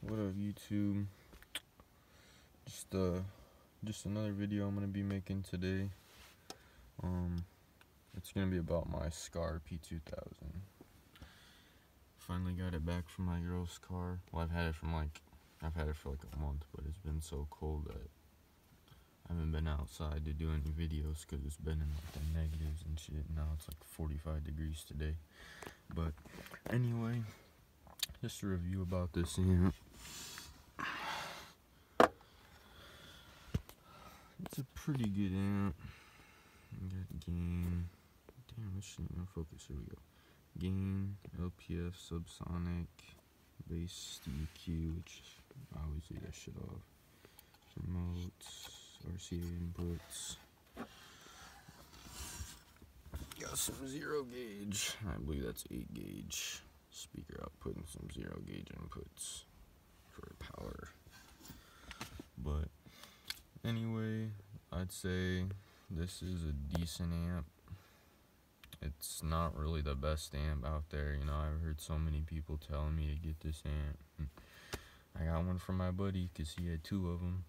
What up, YouTube? Just another video I'm gonna be making today. It's gonna be about my Skar RP-2000. Finally got it back from my girl's car. Well, I've had it for like a month, but it's been so cold that I haven't been outside to do any videos because it's been in like the negatives and shit. Now it's like 45 degrees today. But anyway, just a review about this amp. It's a pretty good amp. We got gain. Damn, this shit ain't focus. Here we go. Gain, LPF, subsonic, bass, EQ, which I always leave that shit off. Remotes, RCA inputs. Got some 0 gauge. I believe that's 8 gauge. Speaker output and some 0 gauge inputs for power. But anyway, I'd say this is a decent amp. It's not really the best amp out there. You know, I've heard so many people telling me to get this amp. I got one from my buddy because he had 2 of them.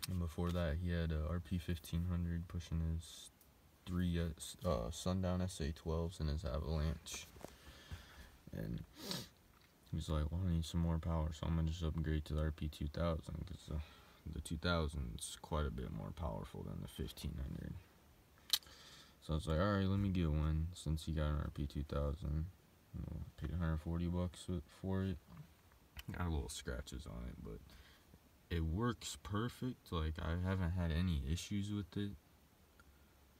And before that, he had a RP-1500 pushing his 3 Sundown SA12s and his Avalanche. And he's like, well, I need some more power, so I'm going to just upgrade to the RP-2000 because the 2000 is quite a bit more powerful than the 1500. So I was like, alright, let me get one since he got an RP-2000. Paid $140 for it. Got a little scratches on it, but it works perfect. Like, I haven't had any issues with it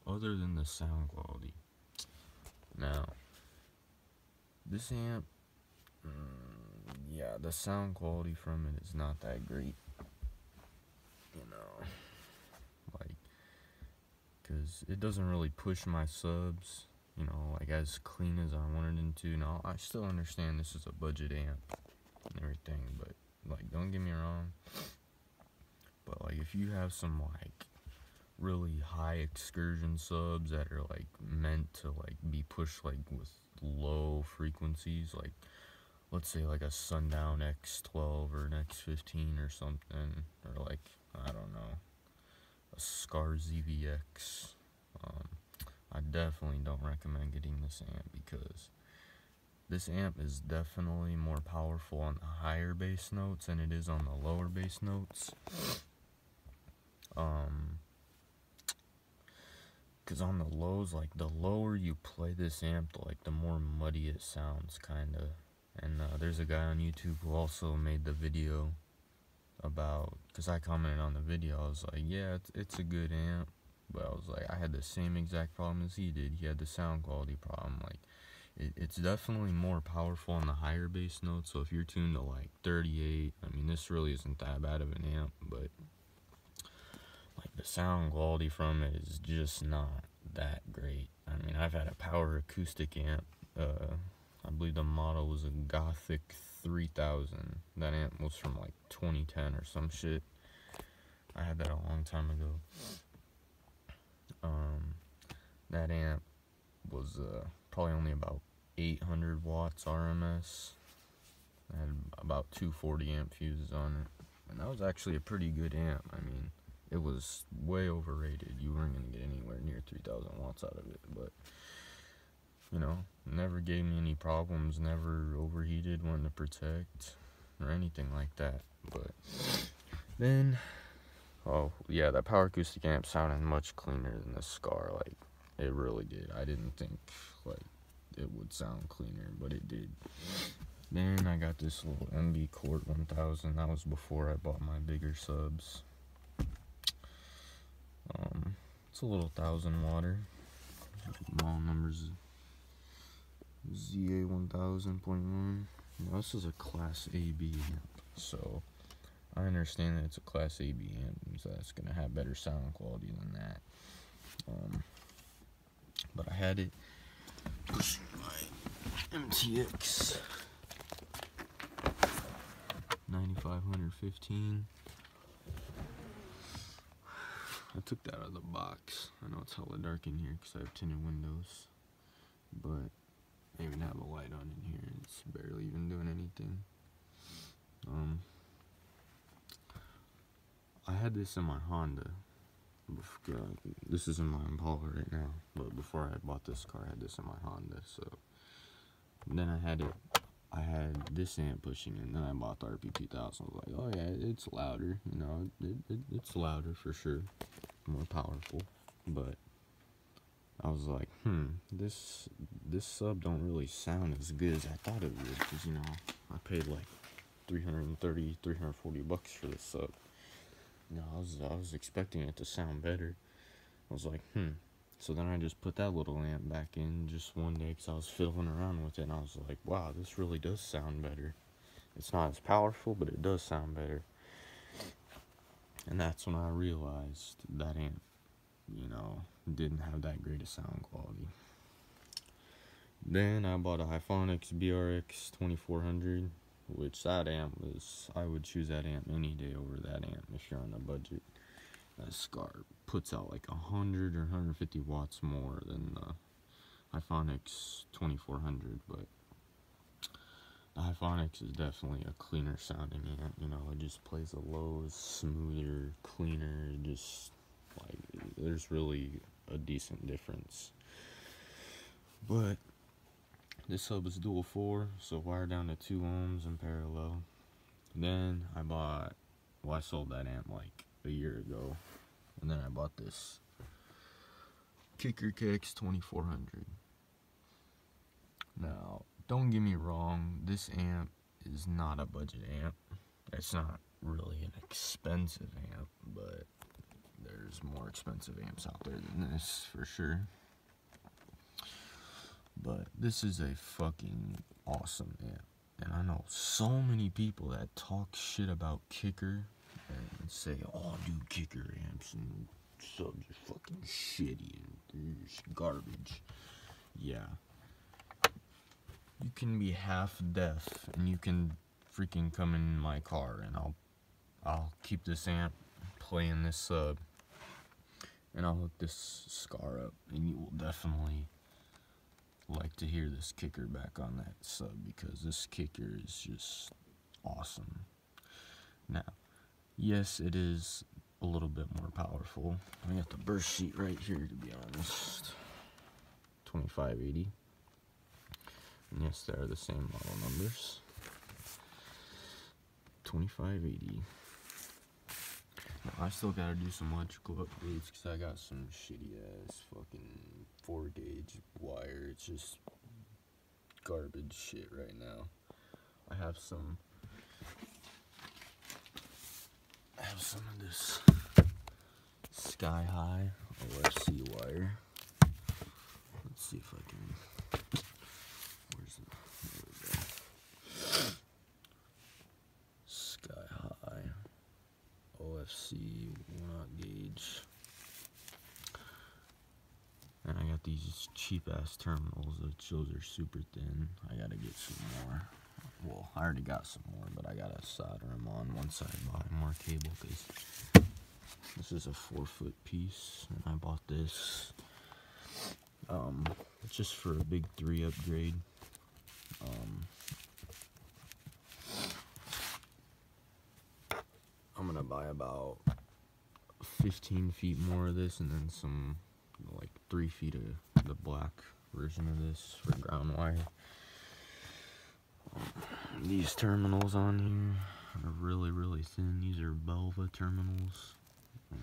other than the sound quality. Now, this amp, yeah, the sound quality from it is not that great. You know, like, because it doesn't really push my subs, you know, like as clean as I wanted them to. Now, I still understand this is a budget amp and everything, but like, don't get me wrong, but like, if you have some like really high excursion subs that are like meant to like be pushed like with low frequencies, like let's say like a Sundown X12 or an X15 or something, or like, I don't know, a Skar ZVX, I definitely don't recommend getting this amp because this amp is definitely more powerful on the higher bass notes than it is on the lower bass notes. Because on the lows, like the lower you play this amp, like the more muddy it sounds, kinda. And there's a guy on YouTube who also made the video about, because I commented on the video, I was like, yeah, it's a good amp, but I was like, I had the same exact problem as he did. He had the sound quality problem. Like, it's definitely more powerful on the higher bass notes, so if you're tuned to like 38, I mean, this really isn't that bad of an amp, but like the sound quality from it is just not that great. I mean, I've had a Power Acoustik amp, I believe the model was a KX2400. That amp was from like 2010 or some shit. I had that a long time ago. That amp was probably only about 800 watts RMS. I had about 240 amp fuses on it, and that was actually a pretty good amp. I mean, it was way overrated. You weren't gonna get anywhere near 3,000 watts out of it, but you know, never gave me any problems, never overheated, wanted to protect, or anything like that. But then, oh yeah, that Power Acoustik amp sounded much cleaner than the Skar. Like, it really did. I didn't think like it would sound cleaner, but it did. Then I got this little MB Quart 1000. That was before I bought my bigger subs. It's a little 1000 water. Model numbers ZA1000.1. Now, this is a Class AB amp, so I understand that it's a Class AB amp, so that's gonna have better sound quality than that. But I had it pushing my MTX 9515. I took that out of the box. I know it's hella dark in here because I have tinted windows, but I even have a light on in here. It's barely even doing anything. had this in my Honda. This is in my Impala right now, but before I bought this car, I had this in my Honda. So then I had this amp pushing in. Then I bought the RP-2000. I was like, oh yeah, it's louder. You know, it's louder for sure, more powerful. But I was like, this sub don't really sound as good as I thought it would, because, you know, I paid like $340 for this sub. You know, I was expecting it to sound better. I was like, So then I just put that little amp back in just one day, because I was fiddling around with it, and I was like, wow, this really does sound better. It's not as powerful, but it does sound better. And that's when I realized that amp, you know, didn't have that great a sound quality. Then I bought a Hifonics BRX 2400, which that amp was, I would choose that amp any day over that amp if you're on a budget. That Skar puts out like 100 or 150 watts more than the Hifonics 2400, but the Hifonics is definitely a cleaner sounding amp. You know, it just plays the lows smoother, cleaner. It just, like, there's really a decent difference. But this sub is dual 4, so wire down to 2 ohms in parallel. Then I sold that amp like a year ago, and then I bought this Kicker KX2400. Now, don't get me wrong, this amp is not a budget amp. It's not really an expensive amp, but there's more expensive amps out there than this for sure. But this is a fucking awesome amp. And I know so many people that talk shit about Kicker and say, oh, dude, Kicker amps and subs are fucking shitty and they're garbage. Yeah. You can be half deaf and you can freaking come in my car, and I'll keep this amp playing this sub, and I'll hook this Skar up, and you will definitely like to hear this Kicker back on that sub, because this Kicker is just awesome. Now, yes, it is a little bit more powerful. I got the burst sheet right here, to be honest. 2580. And yes, they are the same model numbers. 2580. Now, I still gotta do some electrical upgrades, because I got some shitty ass fucking 4-gauge wire. It's just garbage shit right now. I have some of this sky high OFC wire. Let's see if I can. Where's it? There we go. Sky high OFC 1/0 gauge. And I got these cheap ass terminals. Those are super thin. I gotta get some more. Well, I already got some more, but I gotta solder them on once I buy more cable, because this is a 4-foot piece, and I bought this just for a big 3 upgrade. I'm gonna buy about 15 feet more of this, and then some, like 3 feet of the black version of this for ground wire. These terminals on here are really, really thin. These are Belva terminals. I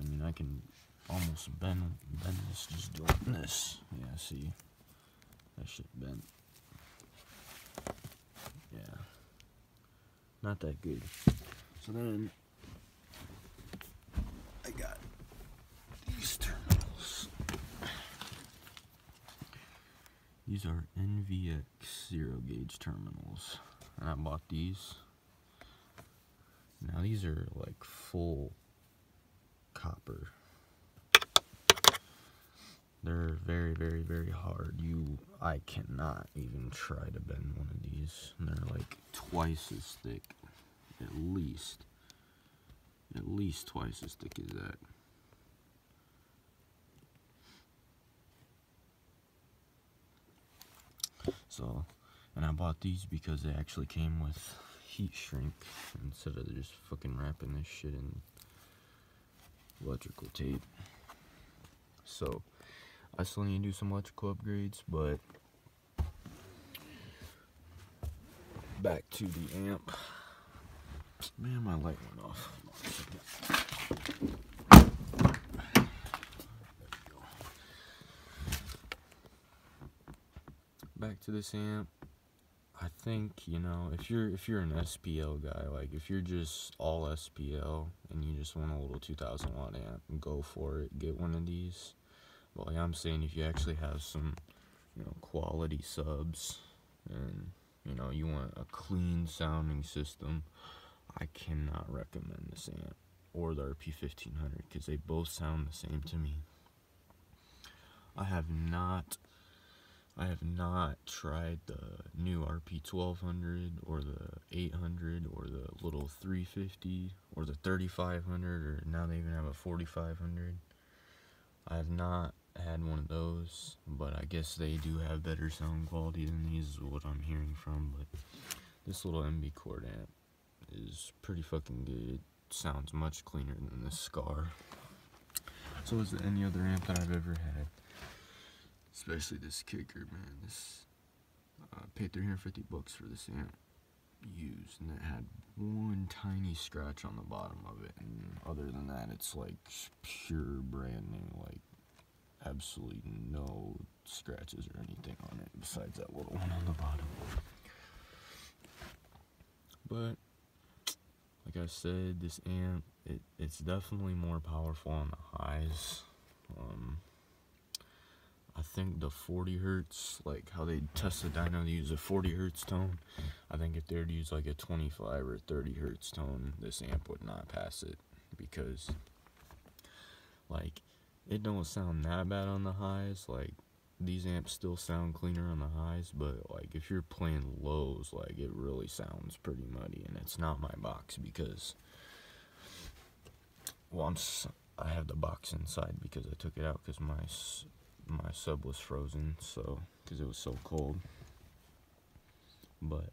mean, I can almost bend this just doing this. Yeah, see? That shit bent. Yeah. Not that good. So then, I got these terminals. These are NVX 0-gauge terminals, and I bought these. Now these are like full copper. They're very, very, very hard. I cannot even try to bend one of these. And they're like twice as thick, at least twice as thick as that. So, and I bought these because they actually came with heat shrink instead of just fucking wrapping this shit in electrical tape. So I still need to do some electrical upgrades, but back to the amp. Man, my light went off. Back to this amp. I think, you know, if you're an SPL guy, like if you're just all SPL and you just want a little 2000 watt amp, go for it, get one of these. But like I'm saying, if you actually have some, you know, quality subs and, you know, you want a clean sounding system, I cannot recommend this amp or the RP-1500 because they both sound the same to me. I have not tried the new RP-1200 or the 800 or the little 350 or the 3500, or now they even have a 4500. I have not had one of those, but I guess they do have better sound quality than these is what I'm hearing from. But this little MB Quart amp is pretty fucking good. It sounds much cleaner than the Skar. So is any other amp that I've ever had. Especially this kicker, man. This paid $350 for this amp used, and it had one tiny scratch on the bottom of it, and other than that, it's like pure brand new, like absolutely no scratches or anything on it besides that little one on the bottom. But like I said, this amp, it's definitely more powerful on the highs. I think the 40 hertz, like how they test the dyno, they use a 40 hertz tone. I think if they were to use like a 25 or 30 hertz tone, this amp would not pass it, because like it don't sound that bad on the highs. Like these amps still sound cleaner on the highs, but like if you're playing lows, like it really sounds pretty muddy. And it's not my box because, well, I have the box inside because I took it out because my sub was frozen, so because it was so cold. But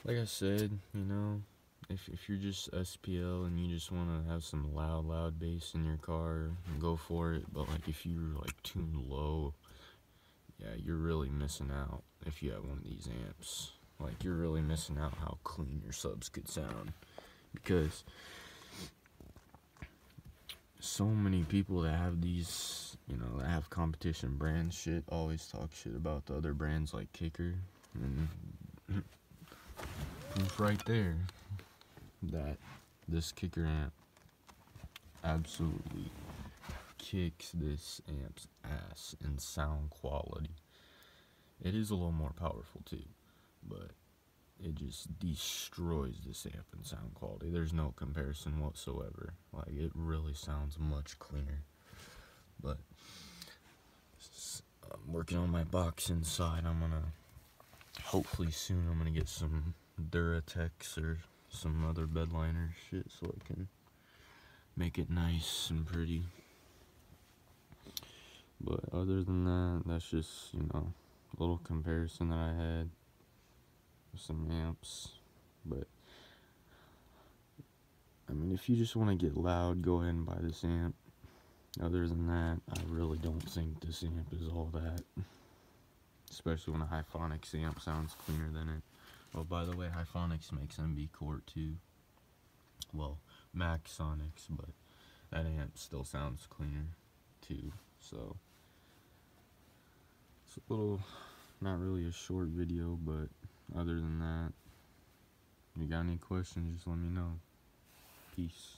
like I said, you know, if you're just SPL and you just want to have some loud bass in your car, go for it. But like if you're like tuned low, yeah, you're really missing out. If you have one of these amps, like you're really missing out how clean your subs could sound, because so many people that have these, you know, that have competition brand shit always talk shit about the other brands like Kicker, and proof right there that this Kicker amp absolutely kicks this amp's ass in sound quality. It is a little more powerful too, but it just destroys this amp in sound quality. There's no comparison whatsoever. Like, it really sounds much cleaner. But I'm working on my box inside. I'm gonna, hopefully soon, I'm gonna get some Duratex or some other bedliner shit so I can make it nice and pretty. But other than that, that's just, you know, a little comparison that I had with some amps. But I mean, if you just want to get loud, go ahead and buy this amp. Other than that, I really don't think this amp is all that. Especially when a Hifonics amp sounds cleaner than it. Oh, by the way, Hifonics makes MB Quart too. Well, Maxonics, but that amp still sounds cleaner too. So it's a little, not really a short video, but other than that, if you got any questions, just let me know. Peace.